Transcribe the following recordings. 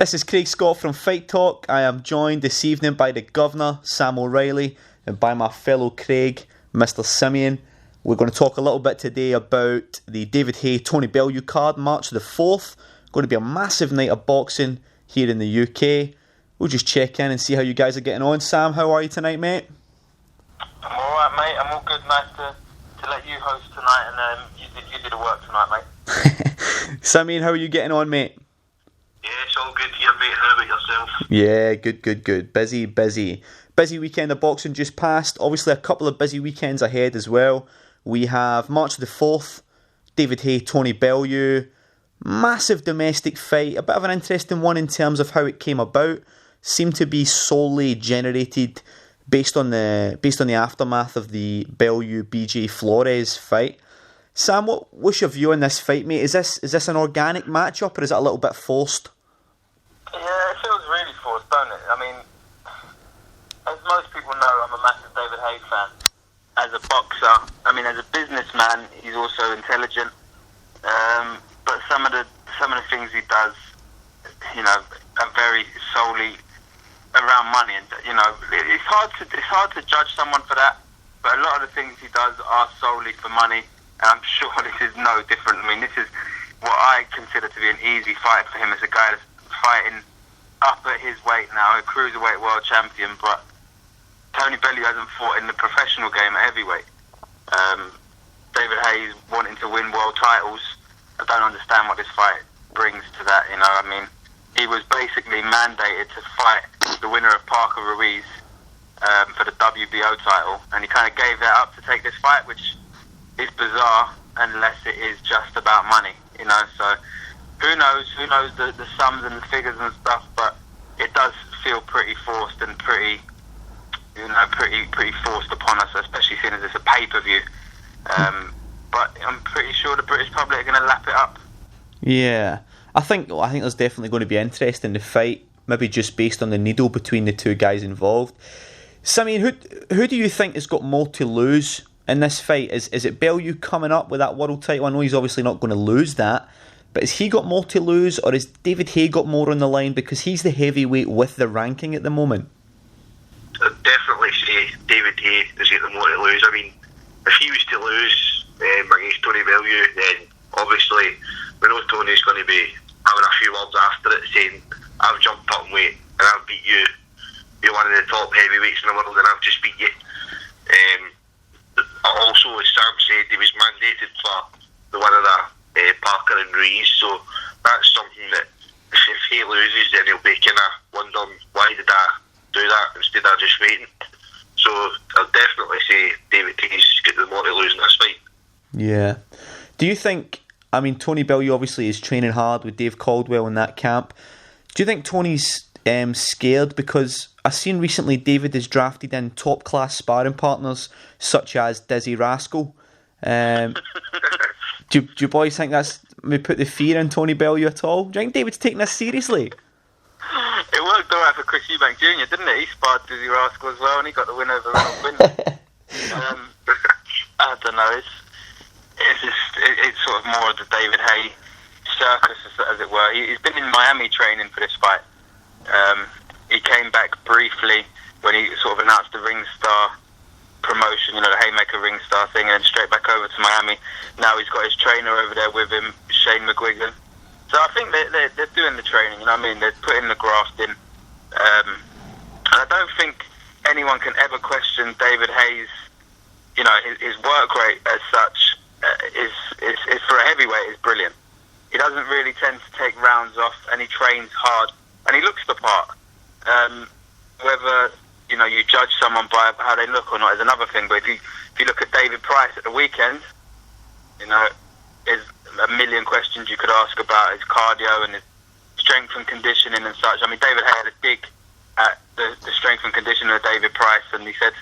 This is Craig Scott from Fight Talk. I am joined this evening by the Governor, Sam O'Reilly, and by my fellow Craig, Mr. Simeon. We're going to talk a little bit today about the David Haye Tony Bellew card, March the 4th. Going to be a massive night of boxing here in the UK. We'll just check in and see how you guys are getting on. Sam, how are you tonight, mate? I'm alright, mate. I'm all good. Nice to let you host tonight, and you did the work tonight, mate. Simeon, how are you getting on, mate? Yeah, it's all good here, mate. How about yourself? Yeah, good. Busy weekend of boxing just passed. Obviously, a couple of busy weekends ahead as well. We have March the 4th, David Haye, Tony Bellew. Massive domestic fight. A bit of an interesting one in terms of how it came about. Seemed to be solely generated based on the aftermath of the Bellew BJ Flores fight. Sam, what's your view on this fight, mate? Is this an organic matchup, or is it a little bit forced? Yeah, it feels really forced, don't it? I mean, as most people know, I'm a massive David Haye fan. As a boxer, I mean, as a businessman, he's also intelligent. But some of the things he does, you know, are very solely around money, and you know, it's hard to judge someone for that. But a lot of the things he does are solely for money. And I'm sure this is no different. I mean, this is what I consider to be an easy fight for him as a guy that's fighting up at his weight now, a Cruiserweight world champion. But Tony Bellew hasn't fought in the professional game at heavyweight. David Haye's wanting to win world titles. I don't understand what this fight brings to that. You know, I mean, he was basically mandated to fight the winner of Parker Ruiz for the WBO title, and he kind of gave that up to take this fight, which is bizarre unless it is just about money, you know. So who knows the sums and the figures and stuff, but it does feel pretty forced and pretty forced upon us, especially seeing as it's a pay-per-view. But I'm pretty sure the British public are going to lap it up. Yeah, I think there's definitely going to be interest in the fight, maybe just based on the needle between the two guys involved. Simeon, who do you think has got more to lose in this fight? Is it Bellew coming up with that world title? I know he's obviously not going to lose that, but has he got more to lose, or has David Haye got more on the line because he's the heavyweight with the ranking at the moment? I'd definitely say David Haye has got the more to lose. I mean, if he was to lose against Tony Bellew, then obviously we know Tony's going to be having a few words after it, saying, I've jumped up in weight and I've beat you. You're one of the top heavyweights in the world and I've just beat you. Also, as Sam said, he was mandated for the winner of Parker and Ruiz, so that's something that if he loses, then he'll be kind of wondering, why did I do that instead of just waiting? So I'll definitely say David Haye's got the more to lose in this fight. Yeah. Do you think, I mean, Tony Bellew obviously is training hard with Dave Caldwell in that camp. Do you think Tony's scared? Because I've seen recently David has drafted in top class sparring partners such as Dizzy Rascal. Do you boys think that's may put the fear in Tony Bellew at all? Do you think David's taking this seriously? It worked alright for Chris Eubank Jr., didn't it? He sparred Dizzy Rascal as well, and he got the win over Ronald Quinn. I don't know. It's sort of more of the David Haye circus, as it were. He's been in Miami training for this fight. He came back briefly when he sort of announced the Ring Star promotion, you know, the Hayemaker Ring Star thing, and then straight back over to Miami. Now he's got his trainer over there with him, Shane McGuigan. So I think they're doing the training, you know what I mean? They're putting the graft in. And I don't think anyone can ever question David Haye's, you know, his work rate as such is for a heavyweight is brilliant. He doesn't really tend to take rounds off, and he trains hard, and he looks the part. Whether, you know, you judge someone by how they look or not is another thing, but if you look at David Price at the weekend, you know, there's a million questions you could ask about his cardio and his strength and conditioning and such. I mean, David Haye had a dig at the strength and conditioning of David Price, and he said,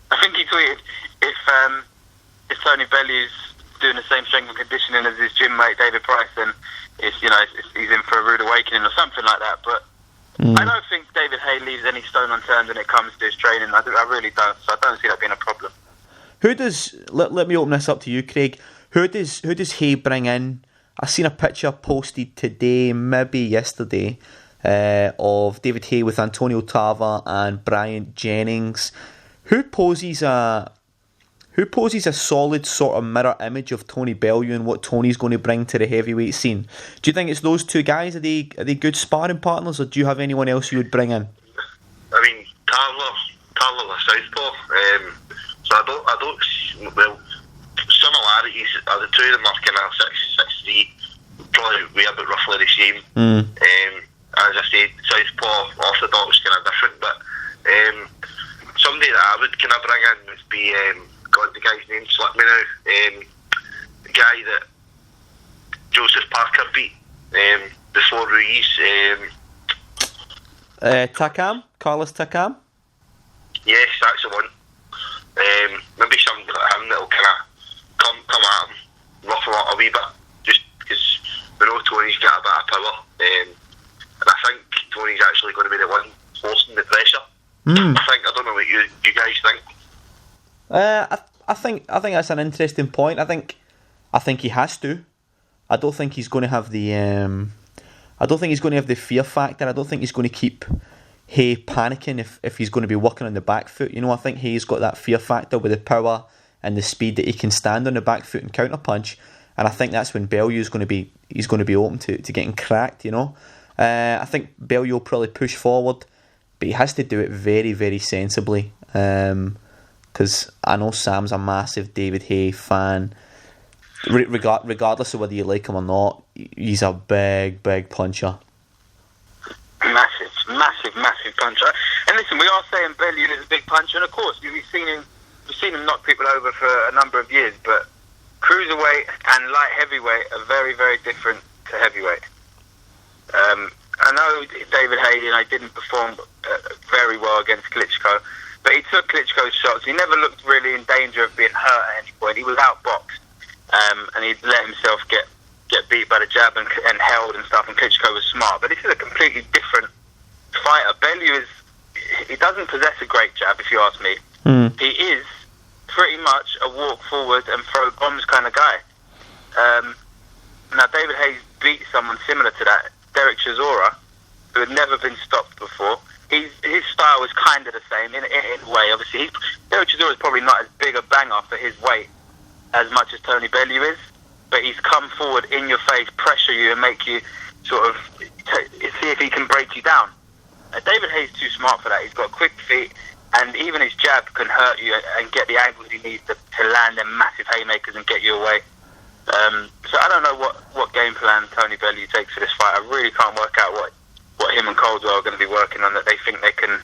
I think he tweeted, if Tony Bellew's doing the same strength and conditioning as his gym mate David Price, then he's in for a rude awakening or something like that. But I don't think David Haye leaves any stone unturned when it comes to his training. I really don't. So I don't see that being a problem. Who does? Let me open this up to you, Craig. Who does Haye bring in? I seen a picture posted today, maybe yesterday, of David Haye with Antonio Tarver and Brian Jennings. Who poses a solid sort of mirror image of Tony Bellew and what Tony's going to bring to the heavyweight scene? Do you think it's those two guys? Are they good sparring partners, or do you have anyone else you would bring in? I mean, Tarver's a southpaw, so I don't. Well, similarities are the two of them are kind of 6'3", probably weigh about roughly the same. As I said, southpaw, orthodox, kind of different, but somebody that I would kind of bring in would be, God, the guy's name slipped me now, the guy that Joseph Parker beat before Ruiz. Carlos Takam? Yes, that's the one. Maybe somebody like him that'll kind of come at him, ruffle up a wee bit, just because we know Tony's got a bit of power, and I think Tony's actually going to be the one forcing the pressure. I don't know what you guys think. I think that's an interesting point. I think he has to. I don't think he's going to have the fear factor. I don't think he's going to keep Haye panicking if he's going to be working on the back foot. You know, I think Haye's got that fear factor with the power and the speed that he can stand on the back foot and counter punch. And I think that's when Bellew's going to be open to getting cracked. You know, I think Belleu will probably push forward, but he has to do it very, very sensibly. Because I know Sam's a massive David Haye fan. Regardless of whether you like him or not, he's a big, big puncher. Massive puncher. And listen, we are saying Belleu is a big puncher, and of course we've seen him knock people over for a number of years. But cruiserweight and light heavyweight are very, very different to heavyweight. I know David Haye didn't perform very well against Klitschko, but he took Klitschko's shots. He never looked really in danger of being hurt at any point. He was outboxed, and he let himself get beat by the jab and held and stuff, and Klitschko was smart. But this is a completely different fighter. Belleu he doesn't possess a great jab, if you ask me. He is pretty much a walk forward and throw bombs kind of guy. Now, David Haye beat someone similar to that, Derek Chisora, who had never been stopped before. His style was kind of the same in a way. Obviously, Derek Chisora is probably not as big a banger for his weight as much as Tony Bellew is, but he's come forward in your face, pressure you, and make you sort of see if he can break you down. David Haye's too smart for that. He's got quick feet, and even his jab can hurt you and get the angles he needs to land them massive haymakers and get you away. So I don't know what game plan Tony Bellew takes for this fight. I really can't work out what him and Caldwell are going to be working on that they think they can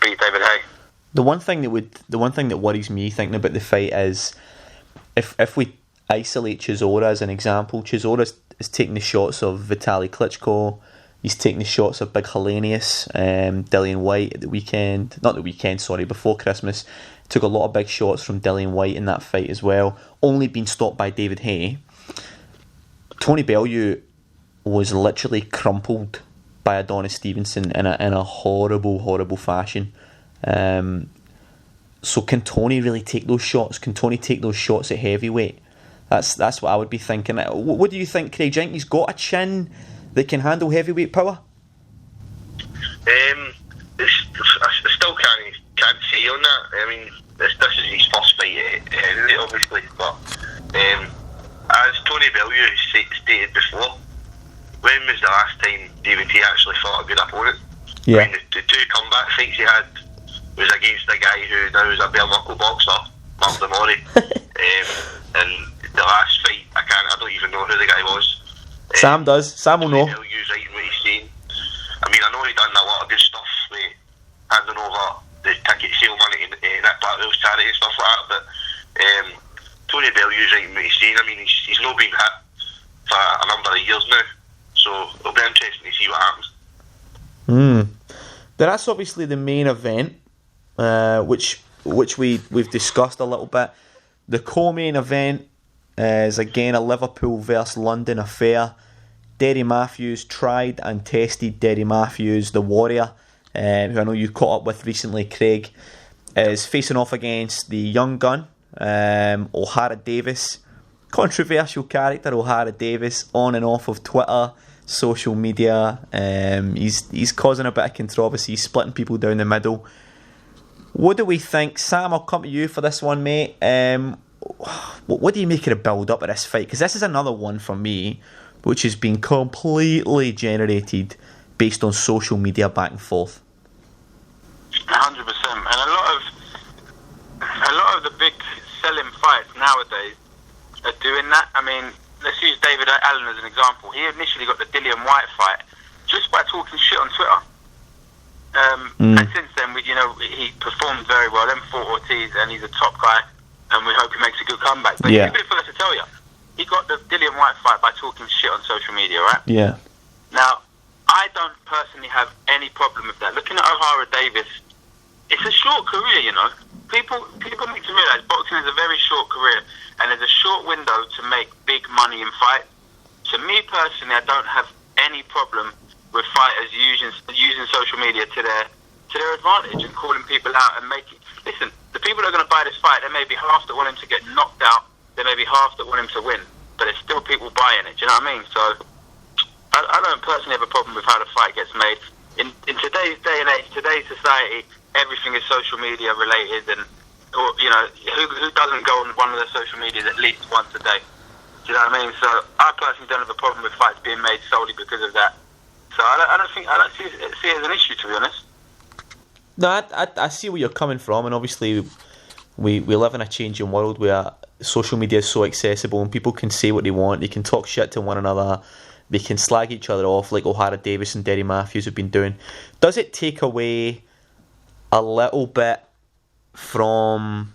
beat David Haye. The one thing that worries me thinking about the fight is if we isolate Chisora as an example. Chisora is taking the shots of Vitaly Klitschko. He's taking the shots of Big Hellenius, Dillian White at the weekend. Not the weekend, sorry, before Christmas. Took a lot of big shots from Dillian White in that fight as well. Only been stopped by David Haye. Tony Bellew was literally crumpled by Adonis Stevenson in a horrible, horrible fashion. So can Tony really take those shots? Can Tony take those shots at heavyweight? That's what I would be thinking. What do you think, Craig? Do you think he's got a chin that can handle heavyweight power? I still can't say on that. I mean, this is his first fight, obviously, but as Tony Bellew stated before, when was the last time David Haye actually fought a good opponent? Yeah. I mean, the two comeback fights he had was against a guy who now is a bare knuckle boxer, Mark Demori. And the last fight, I don't even know who the guy was. Sam does. Sam will know. Bellew's right in what he's saying. I mean, I know he done a lot of good stuff with handing over the ticket sale money in that Blackwell's charity and stuff like that, but Tony Bellew's right in what he's saying. I mean, he's not been hit for a number of years now, so it'll be interesting to see what happens. That's obviously the main event, which we've discussed a little bit. The co-main event is again a Liverpool versus London affair. Derry Matthews, tried and tested Derry Matthews, the Warrior, who I know you caught up with recently, Craig, is facing off against the young gun, Ohara Davies. Controversial character, Ohara Davies, on and off of Twitter. social media. He's causing a bit of controversy, he's splitting people down the middle. What do we think? Sam, I'll come to you for this one, mate. What do you make of the build-up of this fight? Because this is another one for me which has been completely generated based on social media back and forth. 100%. And a lot of the big selling fights nowadays are doing that. I mean, let's use David Allen as an example. He initially got the Dillian White fight just by talking shit on Twitter. And since then, he performed very well. Then fought Ortiz, and he's a top guy, and we hope he makes a good comeback. But he's a bit forgot to tell you, he got the Dillian White fight by talking shit on social media, right? Yeah. Now, I don't personally have any problem with that. Looking at Ohara Davies, it's a short career, People need to realise boxing is a very short career, and there's a short window to make big money in fights. To me personally, I don't have any problem with fighters using social media to their advantage and calling people out and making. Listen, the people that are going to buy this fight, there may be half that want him to get knocked out, there may be half that want him to win, but there's still people buying it. Do you know what I mean? So I don't personally have a problem with how the fight gets made. In today's day and age, today's society, everything is social media related, and who doesn't go on one of the social medias at least once a day? Do you know what I mean? So I personally don't have a problem with fights being made solely because of that. So I don't see it as an issue, to be honest. No, I see where you're coming from, and obviously we live in a changing world where social media is so accessible and people can say what they want, they can talk shit to one another, they can slag each other off like Ohara Davies and Derry Matthews have been doing. Does it take away a little bit from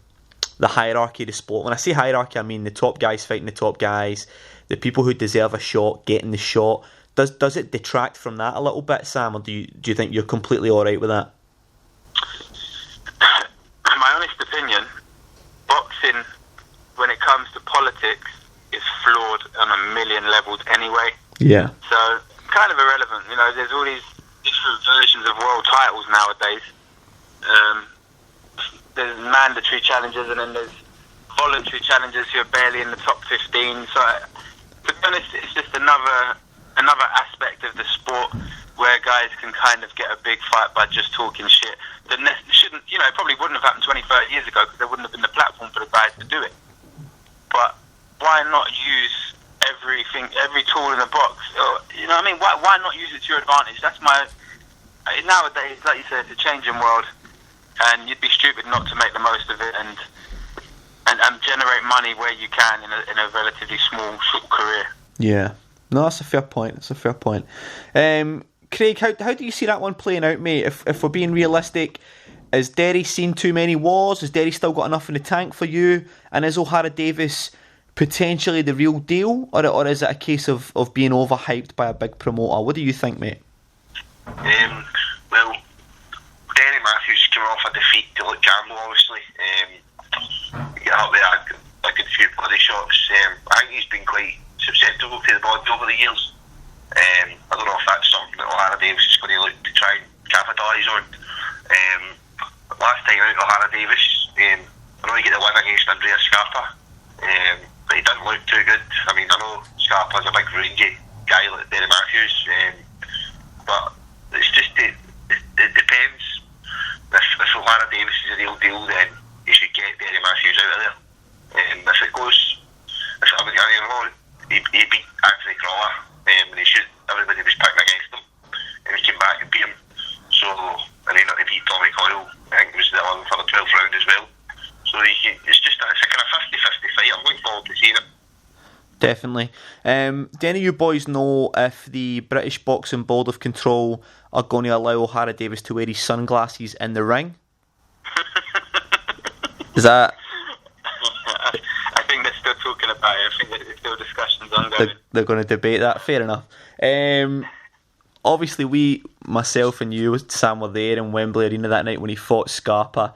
the hierarchy of the sport? When I say hierarchy, I mean the top guys fighting the top guys, the people who deserve a shot getting the shot. Does it detract from that a little bit, Sam, or do you think you're completely alright with that? In my honest opinion, boxing, when it comes to politics, is flawed on a million levels anyway. Yeah. So, kind of irrelevant. There's all these different versions of world titles nowadays. There's mandatory challenges, and then there's voluntary challengers who are barely in the top 15. So, to be honest, it's just another aspect of the sport where guys can kind of get a big fight by just talking shit. That shouldn't, it probably wouldn't have happened 20, 30 years ago because there wouldn't have been the platform for the guys to do it. But why not use every tool in the box? Or, why not use it to your advantage? That's nowadays, like you said, it's a changing world, and you'd be stupid not to make the most of it and generate money where you can in a relatively short career. Yeah. No, that's a fair point. Craig, how do you see that one playing out, mate? If we're being realistic, has Derry seen too many wars? Has Derry still got enough in the tank for you? And is Ohara Davies potentially the real deal? Or is it a case of being overhyped by a big promoter? What do you think, mate? Well, Derry Matthews came off a defeat to Luke Campbell, obviously. He got up there, had a good few body shots. I think he's been quite susceptible to the body over the years. I don't know if that's something that Ohara Davies is going to look to try and capitalise on. Last time out, Ohara Davies, I know he got the win against Andreas Scarpa, but he didn't look too good. I mean, I know Scarpa's a big rangy guy like Derry Matthews, but it's just it depends. If Ohara Davies is a real deal, then he should get Derry Matthews out of there. If it goes, he beat Anthony Crawler, and everybody was picking against him, and he came back and beat him. So, and he beat Tommy Coyle, I think it was the 11th or the 12th round as well. So it's a kind of 50-50 fight. I'm looking forward to seeing it. Definitely. Do any of you boys know if the British Boxing Board of Control are going to allow Ohara Davies to wear his sunglasses in the ring? Is that... I think they're still talking about it. I think there's still discussions ongoing. They're going to debate that. Fair enough. Obviously, myself and you, Sam, were there in Wembley Arena that night when he fought Scarpa.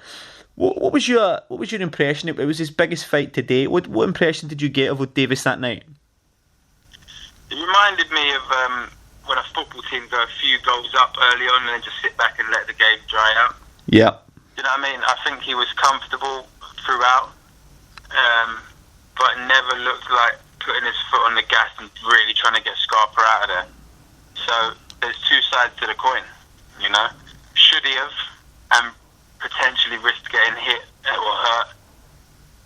What was your impression? It was his biggest fight to date. What impression did you get of Davies that night? It reminded me of when a football team go a few goals up early on and then just sit back and let the game dry out. Yeah. You know what I mean? I think he was comfortable throughout, but never looked like putting his foot on the gas and really trying to get Scarpa out of there. So there's two sides to the coin, you know. Should he have and potentially risked getting hit or hurt?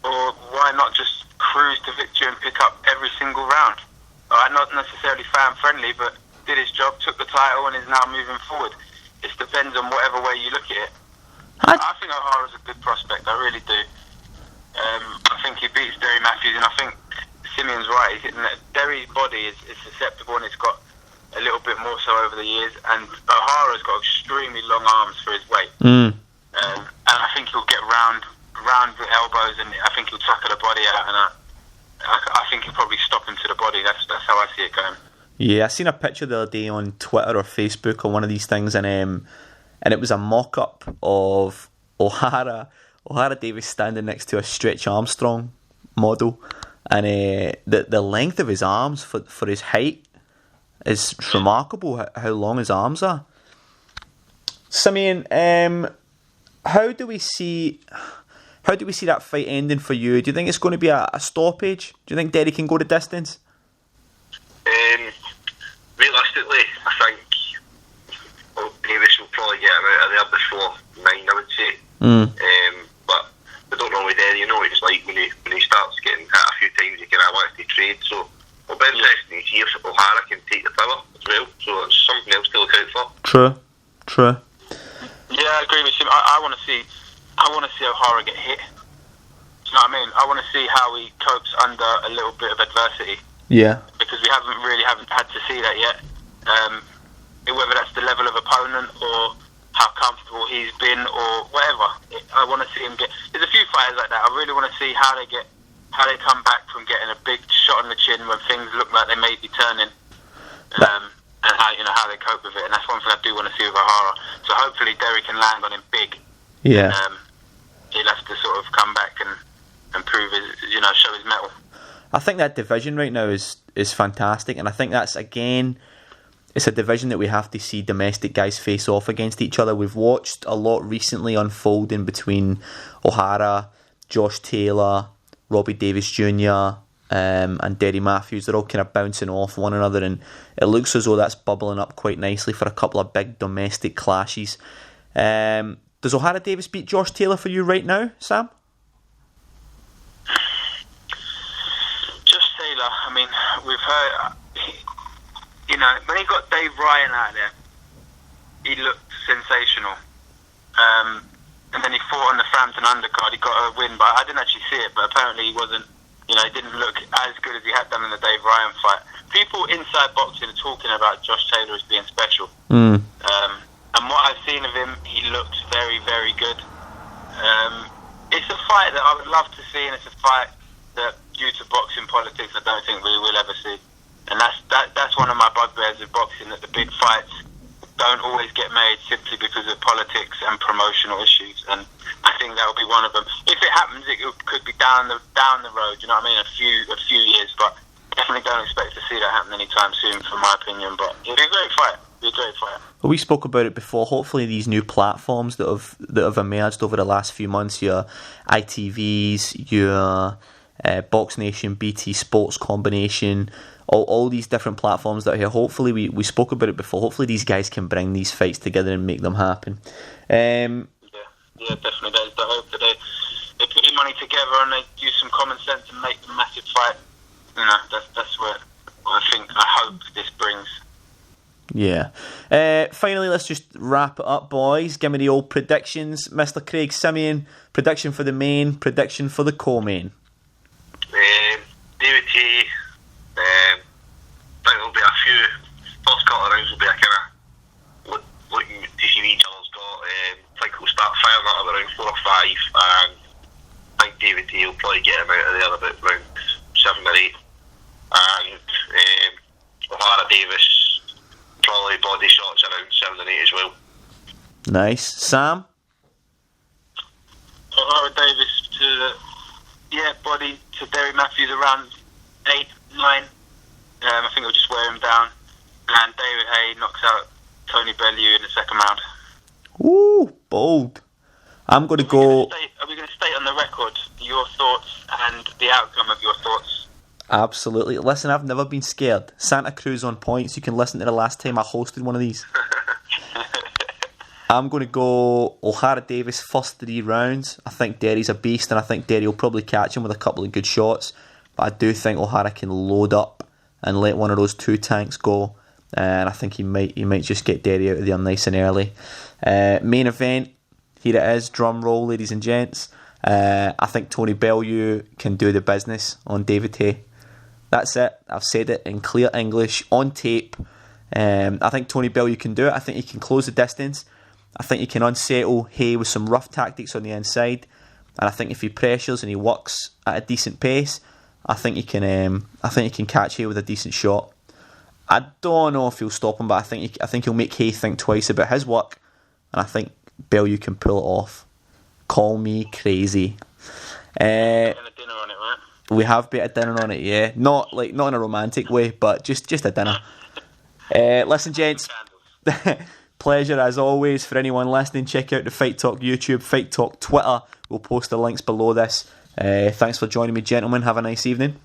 Or why not just cruise to victory and pick up every single round? Not necessarily fan-friendly, but did his job, took the title, and is now moving forward. It depends on whatever way you look at it. I think Ohara's a good prospect, I really do. I think he beats Derry Matthews, and I think Simeon's right. Derry's body is susceptible, and it's got a little bit more so over the years, and Ohara's got extremely long arms for his weight. And I think he'll get round with elbows, and I think he'll tackle the body out, and I think he'll probably stop him to the body. That's how I see it going. Yeah, I seen a picture the other day on Twitter or Facebook or one of these things, and it was a mock-up of Ohara Davies standing next to a Stretch Armstrong model, and the length of his arms for his height is remarkable. How long his arms are. Simeon, how do we see that fight ending for you? Do you think it's going to be a stoppage? Do you think Derry can go the distance? Realistically, I think Davis will probably get him out of there before 9, I would say. But I don't know with Derry, you know what it's like when he starts getting hit a few times, he kind of wants to trade. So it'll be interesting to see if Ohara can take the power as well. So it's something else to look out for. True. Yeah, I agree with him. I want to see Ohara get hit. Do you know what I mean? I want to see how he copes under a little bit of adversity. Yeah. Because we haven't had to see that yet. Whether that's the level of opponent or how comfortable he's been or whatever. I want to see him get. There's a few fighters like that. I really want to see how they come back from getting a big shot on the chin when things look like they may be turning. And how they cope with it. And that's one thing I do want to see with Ohara. So hopefully Derry can land on him big. Yeah. And, he'll have to sort of come back and prove his, show his mettle. I think that division right now is fantastic, and I think that's, again, it's a division that we have to see domestic guys face off against each other. We've watched a lot recently unfolding between Ohara, Josh Taylor, Robbie Davis Jr., and Derry Matthews. They're all kind of bouncing off one another, and it looks as though that's bubbling up quite nicely for a couple of big domestic clashes. Does Ohara Davies beat Josh Taylor for you right now, Sam? I mean, we've heard, when he got Dave Ryan out there, he looked sensational. And then he fought on the Frampton undercard. He got a win, but I didn't actually see it. But apparently he wasn't, he didn't look as good as he had done in the Dave Ryan fight. People inside boxing are talking about Josh Taylor as being special. And what I've seen of him, he looks very, very good. It's a fight that I would love to see, and it's a fight that, due to boxing politics, I don't think we will ever see. And that's one of my bugbears with boxing, that the big fights don't always get made simply because of politics and promotional issues. And I think that will be one of them. If it happens, it could be down the road. You know what I mean? A few years, but definitely don't expect to see that happen anytime soon, from my opinion. But it'll be a great fight. Well, we spoke about it before. Hopefully, these new platforms that have emerged over the last few months, your ITVs, your Box Nation, BT Sports combination, all these different platforms that are here. Hopefully, we spoke about it before. Hopefully, these guys can bring these fights together and make them happen. Yeah, definitely. There's the hope that they put their money together and they use some common sense and make a massive fight. That's what I hope this brings. Yeah. Finally, let's just wrap it up, boys. Give me the old predictions. Mr. Craig Simeon, prediction for the main, prediction for the co-main. David Haye, I think there'll be a few, first couple of rounds will be a kind of looking to see what each other's got. I think we'll start firing out of around 4 or 5, and I think David Haye will probably get him out of there about round 7 or 8. And Ohara Davies, probably body shots around 7 and 8 as well. Nice. Sam? Ohara Davies body to Derry Matthews around 8, 9. I think it'll just wear him down. And David Haye knocks out Tony Bellew in the second round. Ooh, bold. I'm going to go... Are we going to state on the record your thoughts and the outcome of your thoughts? Absolutely. Listen, I've never been scared. Santa Cruz on points. You can listen to the last time I hosted one of these. I'm going to go Ohara Davies first 3 rounds. I think Derry's a beast, and I think Derry will probably catch him with a couple of good shots. But I do think Ohara can load up and let one of those 2 tanks go. And I think he might just get Derry out of there nice and early. Main event, here it is. Drum roll, ladies and gents. I think Tony Bellew can do the business on David Haye. That's it. I've said it in clear English, on tape. I think Tony Bellew can do it. I think he can close the distance. I think he can unsettle Haye with some rough tactics on the inside. And I think if he pressures and he works at a decent pace, I think he can catch Haye with a decent shot. I don't know if he'll stop him, but I think he'll make Haye think twice about his work, and I think Bellew can pull it off. Call me crazy. Dinner on it, mate. We have been a dinner on it, yeah. Not in a romantic way, but just a dinner. Listen, gents, pleasure as always. For anyone listening, check out the Fight Talk YouTube, Fight Talk Twitter. We'll post the links below this. Thanks for joining me, gentlemen. Have a nice evening.